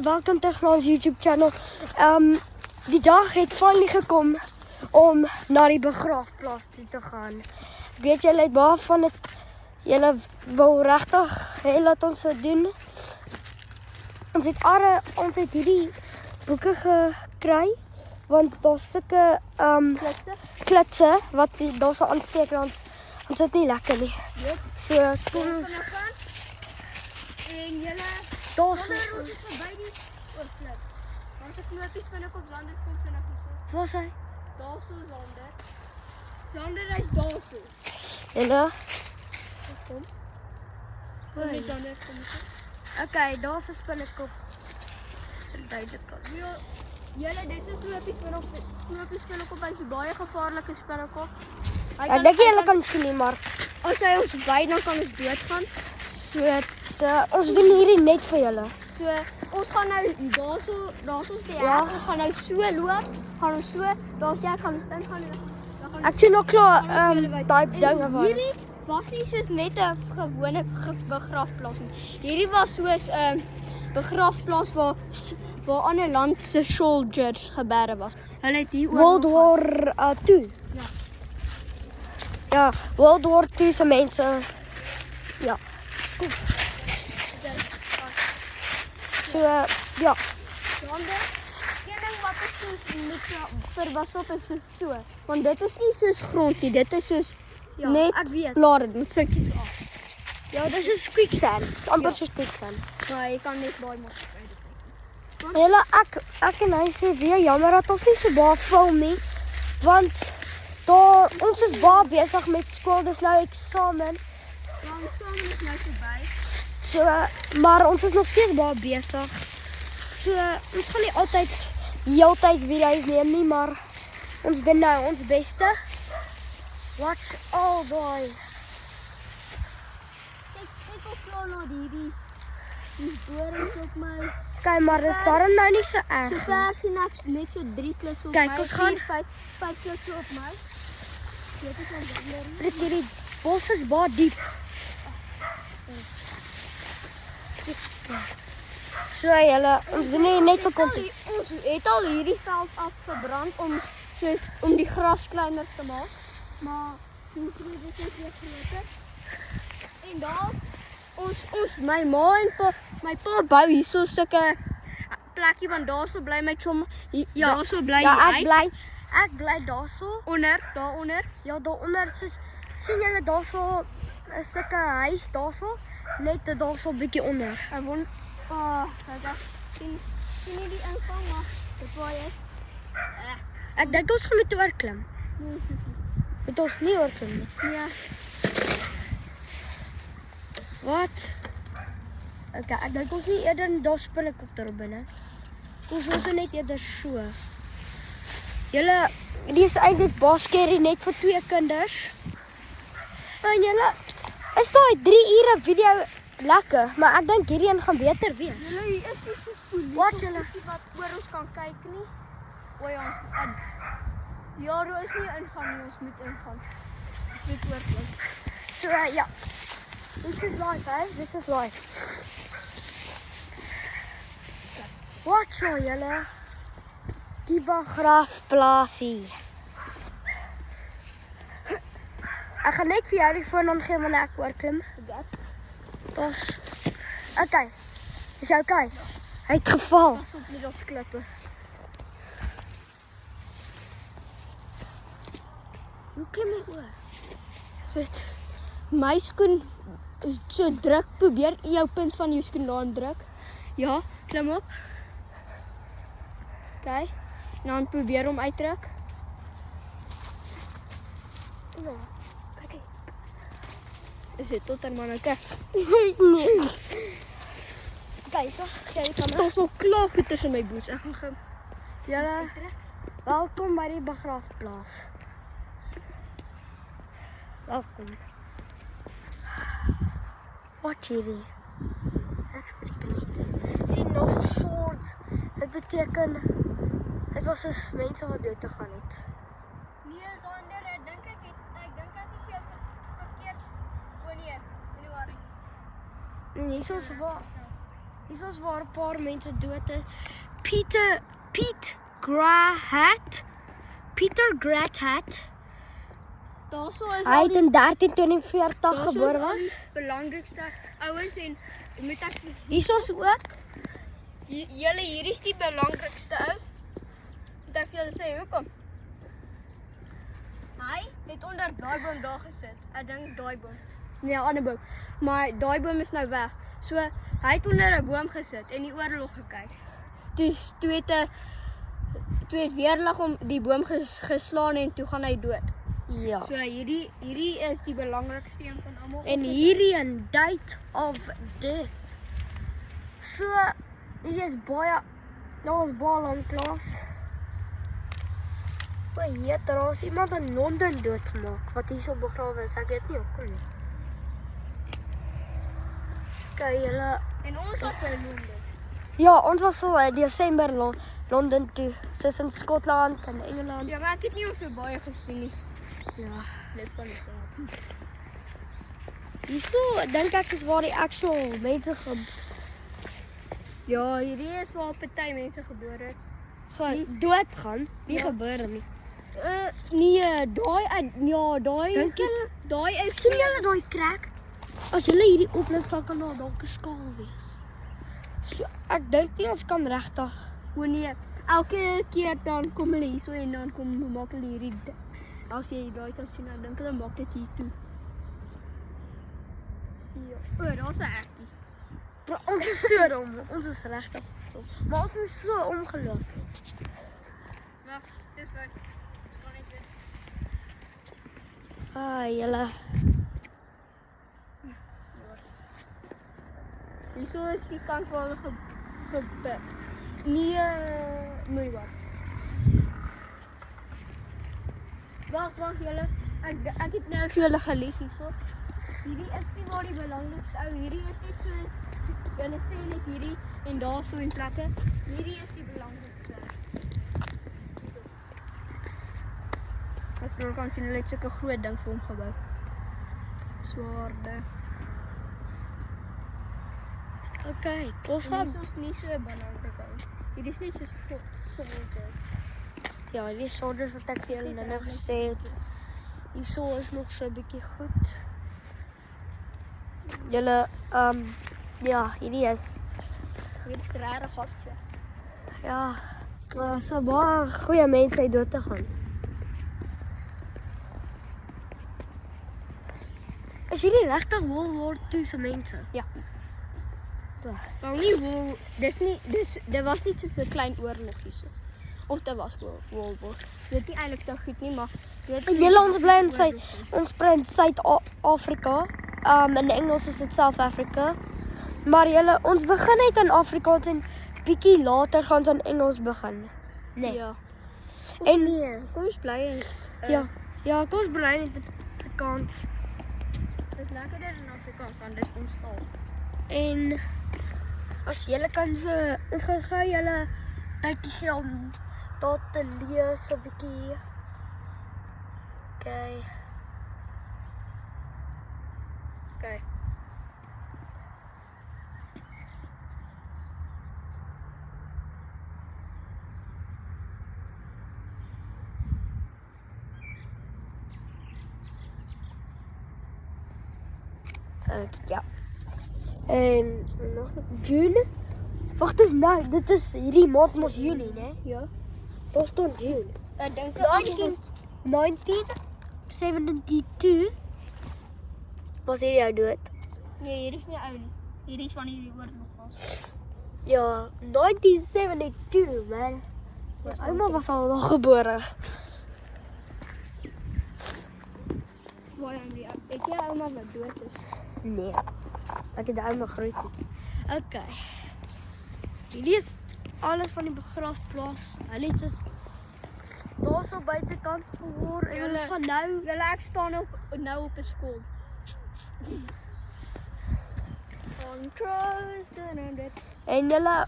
welkom terug na ons YouTube channel. Die dag het finally gekom om na die begraafplaas toe te gaan. Ek weet julle het baie van dit, julle wil regtig hê laat ons dit doen. Ons het hierdie boeke gekry, want daar's sulke klitse wat daar so aansteek, want ons dit nie lekker nie. So kom ons en julle daar's ons is verby die oorklip. Want se knopies binnekop Zander kom vinnig hierso. waar is hy? Daar so Zander. Zander hy's daar so. Julle Kom. Kom net Zander kom hier. Okay, daar's 'n spinnekop. Duidelik. Julle dis 'n knopies binnekop, hy's 'n baie gevaarlike spinnekop. Ek dink julle kan sien nie, maar As hy ons byt dan kan ons doodgaan. ons doen hierdie net vir julle. So ons gaan nou daar's ons die Ja. hek. Ons gaan nou so loop, gaan ons so, daar's jy gaan ons in gaan. Dan gaan Ek sien nog klaar daai En dinge van. hierdie was nie soos net 'n gewone begraafplaas nie. Hierdie was soos 'n begraafplaas waar 'n ander land se soldiers geberre was. Hulle het hier World War II. Ja. Ja, World War II se mense. Ja. So ja. Ander een ding wat ek moet verwas op is so. Want dit is nie soos grond nie, dit is soos net ek weet. blare met stukkies af. Ja, dis is quicksand. Dis amper soos quicksand. Maar jy kan net baie maklik uit. Julle ek en hy sê weer jammer dat ons nie so baie film nie, want ons is baie besig met skool, dis nou eksamen. Ja, ons samen is nou verby. So, maar ons is nog steeds baie besig. So, ons gaan nie altyd heeltyd video's neem nie, maar ons doen nou ons beste. Watch all boy. Kyk of klaar na die dorings op my. Kyk, maar dis daarom nou nie so erg. So ver sien ek net so 3 klits op Kyk, my. ons gaan- 5 klits op my. Dit is al Dit hierdie bos is baie diep. So julle, ons doen nie net vir konten. Ons het al hierdie veld afgebrand om die gras kleiner te maak. Maar die groente is weer groter. En daar my ma en my pa bou hierso sulke plekkie, want daarso bly my chom. Daarso bly Ja, hy. ek bly daarso. Daaronder. Ja, daaronder sien julle daarso 'n sulke huis daarso, net daarso 'n bietjie onder. Ek won ek sien nie die ingang, maar dit waar jy. Ek dink ons gaan moet oorklim. Moet ons nie oorklim nie. Ja. Wat? Okay, ek dink ons nie eerder daar spinnekop daarop binne. Ons moet net eerder so. Julle, die is eintlik baie scary net vir 2 kinders. En julle, is daai 3 ure video lekker, maar ek dink hierdie een gaan beter wees. Julle hier is nie so polisie. Wat julle? Wat oor ons kan kyk nie. O ja. Ja, daar is nie ingaan nie, ons moet ingaan. Ons moet oorklim. So ja. This is life, hè? This is life. Wat so julle? Die begraafplaasie. Ek gaan net vir jou die foon aangee wanneer ek oorklim. Daar's okay. Is jy okay? Hy het geval. Pas op met ons klippe. Hoe klim jy oor? Sit. My skoen is so druk, probeer jou punt van jou skoen daarin druk. Ja, klim op. Okay. Dan probeer hom uitdruk. Nee. Kyk. Is dit tot er man okay. Nee. Okay, so gee die kamera. Daar's al klaar goed tussen my boots. Ek gaan gou. Julle, welkom by die begraafplaas. Welkom. Wat hierdie? Dit is freaking sien nou so soort. Dit beteken dit was dus mense wat dood te gaan het. Nee, Zander, ek dink ek het vir jou verkeerd. O nee, worry. Nee, soos waar. Hier is waar 'n paar mense dood is. Peter Graham. Daarso is Hy het in 1342 gebore al was. die belangrikste ouens en moet ek Hier is ook. julle hier is die belangrikste ou. Moet ek vir julle sê hoekom? Hy het onder daai boom daar gesit. Ek dink daai boom. Nee, 'n ander boom. Maar daai boom is nou weg. So hy het onder 'n boom gesit en die oorlog gekyk. Toe het weerlig om die boom geslaan en toe gaan hy dood. Ja. So hierdie is die belangrikste een van almal. En hierdie 'n date of death. So, hier is baie, daar is baie lank klas. O, hier, daar is iemand in Londen doodgemaak, wat hier so begrawe is, ek weet nie hoekom nie. Kyk, julle, En ons was in Londen. ja, ons was so in Desember Londen toe, soos in Skotland en Engeland. Ja, maar ek het nie ons so baie gesien nie. Ja. Dit kan nie sê. Hierso, dink ek is waar die actual mense Ja, hierdie is waar party mense gebore het. doodgaan, nie Ja. gebeur nie. Nee, daai Dink julle? daai is Sien julle daai krek? As julle hierdie oplig dan kan daar dalk 'n skaal wees. So ek dink nie ons kan regtig. O nee, elke keer dan kom hulle hierso en dan maak hulle hierdie as jy daai kan sien, dan dink hulle maak dit hier toe. Ja. O, daar's 'n hekkie. Ons is so dom, ons is regtig stom. Maar ons is so omgeloop. Wag, dis wat. Kan ek dit? Julle. Hierso is die kant waar hulle nee, moenie wag. Wag julle. Ek het nou vir julle gelieg hierso. Hierdie is nie waar die belangrikste ou. Hierdie is net soos julle sê net hierdie en daar so in plekke. Hierdie is die belangrikste. Hierso. As jy kan sien, hulle het sulke groot ding vir hom gebou. Swaarde. Okay, ons Hierdie gaan. is nie so belangrik ou. Hierdie is net soos soldiers. Ja, die soldiers wat ek vir julle nou gesê het. Hierso is nog so 'n bietjie goed. Julle ja, hierdie is Hierdie is regtig hartseer. ja, maar so baie goeie mense het dood te gaan. Is hierdie regtig World War II se mense? Ja. Wel nie wool, dit was nie so 'n klein oorlog hierso. Of dit was World War. Dit is nie eintlik so goed nie, maar weet En julle ons bly in Suid-Afrika. In Engels is dit South Africa. Maar julle ons begin net in Afrikaans en bietjie later gaan ons in Engels begin. Nee. Ja. En Nee, kom ons bly in ja, kom ons bly net in Afrikaans. Dis lekkerder in Afrikaans want dis ons taal. En as julle kan so, ons gaan gou julle tydjie gee om daar te lees 'n bietjie. Okay. Okay. Ja. En nog June. Wag, dit is hierdie maand mos Junie, né? Ja. Daar staan June. Ek dink 1972 was hierdie ou dood. nee, hierdie is nie ou nie. Hierdie is van hierdie oorlog was. Ja, 1972, man. My ouma was al daar gebore. Baie die ou. Ek jy ouma wat dood is. Nee. Ek het daai nog groot. Okay. Hierdie is alles van die begrafplaas. Hulle het soos daar so buitekant gehoor en hulle gaan nou Julle ek staan nou op 'n skool. On trust and dit. en julle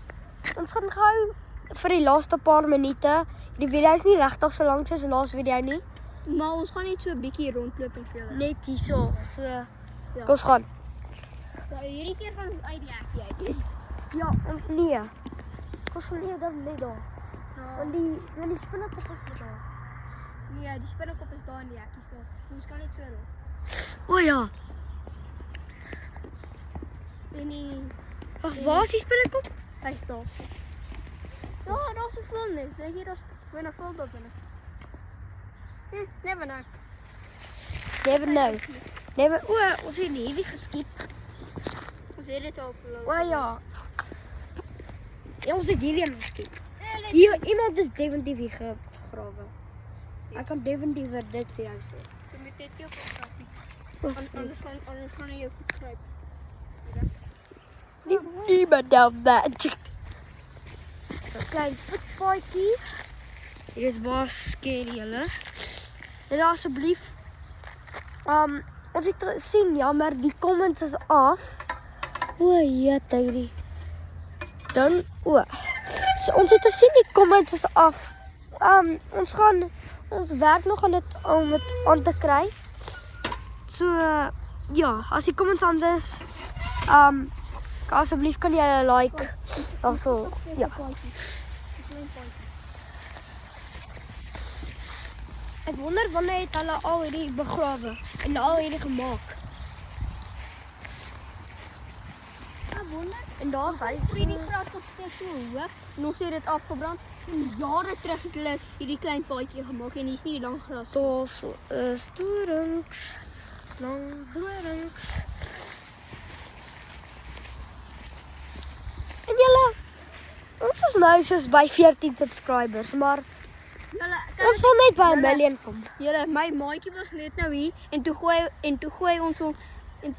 ons gaan gou vir die laaste paar minute. Die video is nie regtig so lank soos die laaste video nie. Maar ons gaan net so 'n bietjie rondloop en vir julle. Net hierso. So Ja. kom ons gaan. Ja, hierdie keer gaan ons uit die hekkie uit. Ja, nee. Ons gaan nie dan net daar. Ja. Want die spinnekop is daar. Nee, die spinnekop is daar in die hekkies daar. Ons kan net so loop. O ja. En die Wag, waar is die spinnekop? hy staan. Ja, daar's 'n vulnis. Dink jy daar's binne vol daar binne? Never know. Never know. Never. O, ons het hierdie geskiet. Ons het dit al verloor. O ja. Ja, ons het hierdie geskiet. Hier, iemand is definitief hier gegrawe. Ek kan definitief dit vir jou sê. Jy moet dit jou opvat. Oef, Anders gaan jy jou voet kruip. niemand down that. Een klein voetpaadjie. Hier is baie scary julle. En asseblief. Ons het sien jammer die comments is af. O, jette hierdie. Dan so, ons het gesien die comments is af. Ons werk nog aan dit om dit aan te kry. So ja, as die comments aan is, asseblief kan jy 'n like. Also, ja. Ek wonder wanneer het hulle al hierdie begrawe en al hierdie gemaak. Ek wonder. En daar's hy. Die graskop steek so hoog en ons het dit afgebrand. En jare terug het hulle hierdie klein paadjie gemaak en hier's nie lank gras. Daar's storings. Lang dorings. En julle, ons is nou soos by 14 subscribers, maar ons wil net by 'n miljoen kom. Julle, my maatjie was net nou hier en toe gooi ons hom en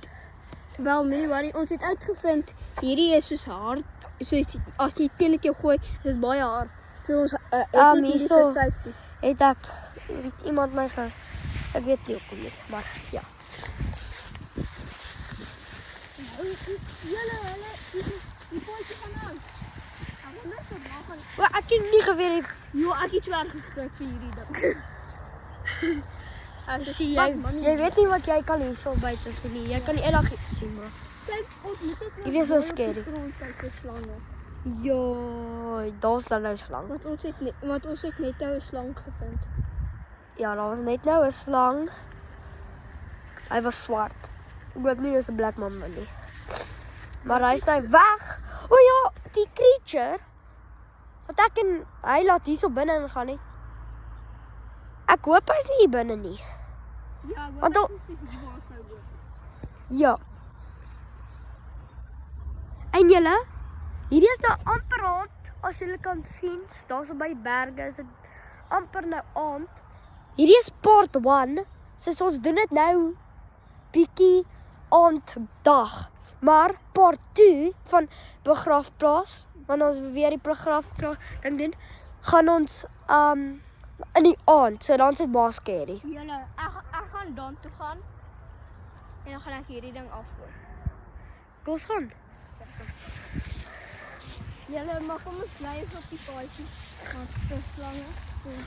wel nee, maar ons het uitgevind hierdie is soos hard, soos as jy teen dit jou gooi, is dit baie hard. So ons het net hierdie hierso vir safety. Het iemand my ek weet nie hoekom nie, maar ja. Julle, die paadjie gaan aan. Ek wonder so waar gaan. Maar ek het nie geweet nie. Jo, ek het swaar geskrik vir hierdie ding. Sien jy weet nie wat jy kan hierso buite sien nie. Jy kan enigiets sien, maar Kyk, ons moet dit Hierdie is so scary. Kyk, vir slange. ja, daar's dan nou slang. Want ons het net nou 'n slang gevind. Ja, daar was net nou 'n slang. Hy was swart. Ek hoop nie dis 'n black mamba nie. Maar hy is nou weg. O ja, die creature. Wat hy laat hierso binne ingaan nie. Ek hoop hy's nie hier binne nie. Ja, Want ja. En julle, hierdie is nou amper aand, as julle kan sien, daarso by die berge is dit amper nou aand. Hierdie is part 1, soos ons doen dit nou bietjie aanddag. Maar part 2 van begraafplaas, wanneer ons weer die begraafplaas ding doen, gaan ons in die aand, so dan is dit baie scary. Julle, ek gaan dan toe gaan en dan gaan ek hierdie ding afgooi. Kom ons gaan. Julle, maar kom ons bly eens op die paadjie. Want dit is slange.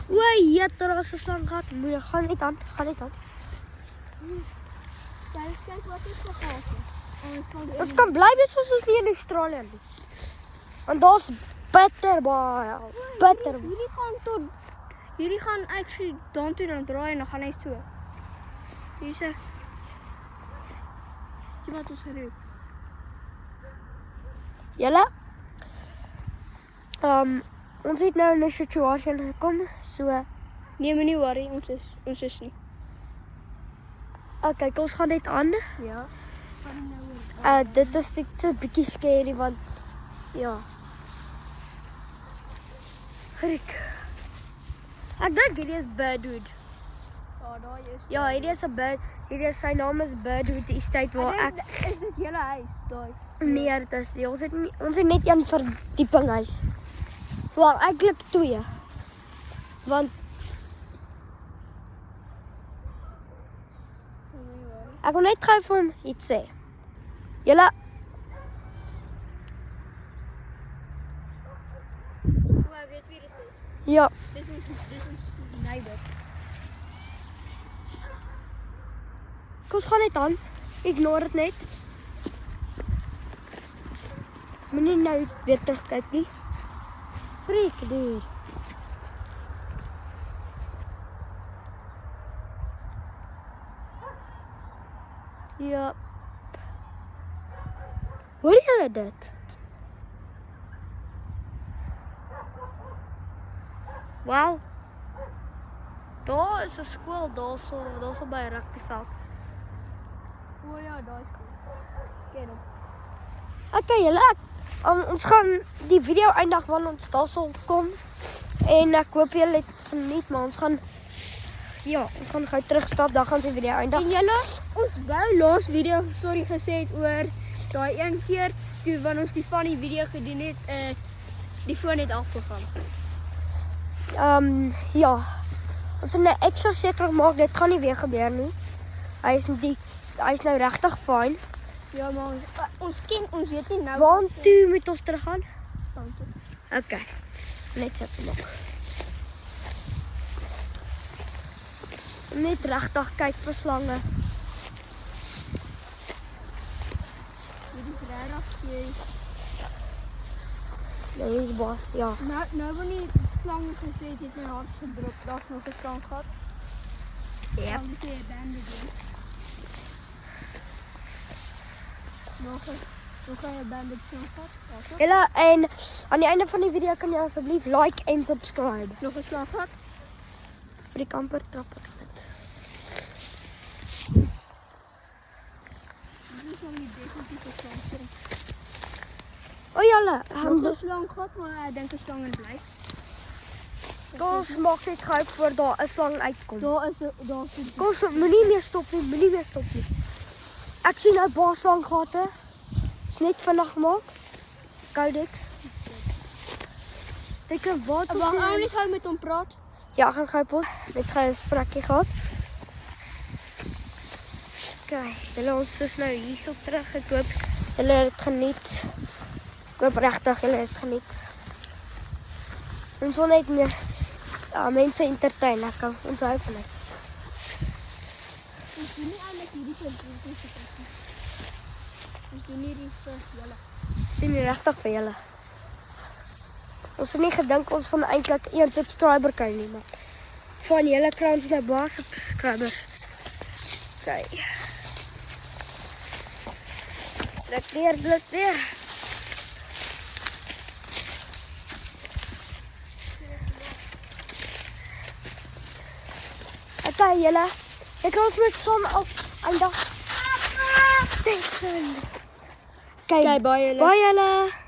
O, jette, daar is 'n slang gehad. Moeder, gaan net aan. Kyk wat is gegaan. Ons kan bly wees soos ons nie in Australië nie. Want daar's bitter baie. Bitter. Hierdie gaan actually dan toe dan draai en dan gaan hy so. Hier sê. Jy wat ons geroep. Julle? Ons het nou in 'n situasie gekom, so Nee, moenie worry, ons is nie. okay, kom ons gaan net aan. Ja. Dit is net so 'n bietjie scary want ja. Grik. Ek dink hierdie is Birdwood. Ja, daar is. Ja, hierdie is 'n bird. Hierdie is sy naam is Birdwood Estate waar ek Is dit julle huis daai? nee, dit is nie. Ons het net een verdieping huis. Wel, eintlik 2. Want ek wil net gou vir hom iets sê. Julle, Hoe weet wie dit is? ja, Dis ons neighbor. kom ons gaan net aan. Ignore dit net. Moenie nou weer terugkyk nie. Freak, dude. Ja. Hoor julle dit? Wow. Daar is 'n skool daarso by 'n rugbyveld. O ja, daar is goed. Ken hom. Okay, julle, ons gaan die video eindig wanneer ons daar sal kom. En ek hoop julle het geniet, maar ons gaan gou terugstap, dan gaan die video eindig. En julle, ons wou laas video gesê het oor daai een keer toe wanneer ons die funny video gedoen het, die foon het afgeval. Ja. Ons moet nou ekstra seker maak dit gaan nie weer gebeur nie. Hy is nou regtig fyn. Ja, maar ons weet nie nou. Waartoe moet ons teruggaan? Kant toe. Okay. Net sit maak. Net regtig kyk vir slange. Dit is regtig serieus. Nee, bos, ja. Nou wanneer die slang gesê het my hart gedruk, daar's nog 'n slang gehad. Ja. Dan moet jy bandage. Nog 'n bandage gehad. Julle, en aan die einde van die video kan jy asseblief like en subscribe. Nog 'n slang gehad. Vir die kamper trap ek dit. Dit is nog nie definitief 'n slang. O julle, Nog 'n slang gehad, maar ek dink 'n slang bly. ons maak net gou voor daar 'n slang uitkom. Daar is Kom, moenie meer stop nie, Ek sien nou baie slanggate. Is net vinnig gemaak. Codex. Ek wat Wag, ou net gou met hom praat. Ja, ek gaan gou pos. Net gou 'n sprekkie gehad. Kyk, julle ons is nou hierso terug. Ek hoop julle het geniet. Ek hoop regtig julle het geniet. Ons wil net meer mense entertain. Ons hou van dit. Ons doen nie eintlik hierdie vir ons doen hierdie vir julle. Dit is regtig vir julle. Ons het nie gedink ons van eintlik 1 subscriber kry nie, maar van julle kry ons nou baie subscribers. Okay. Blik weer. Okay, julle. Ek kan ons met saam op eindig. Thanks. Kyk, baie julle. Baie julle.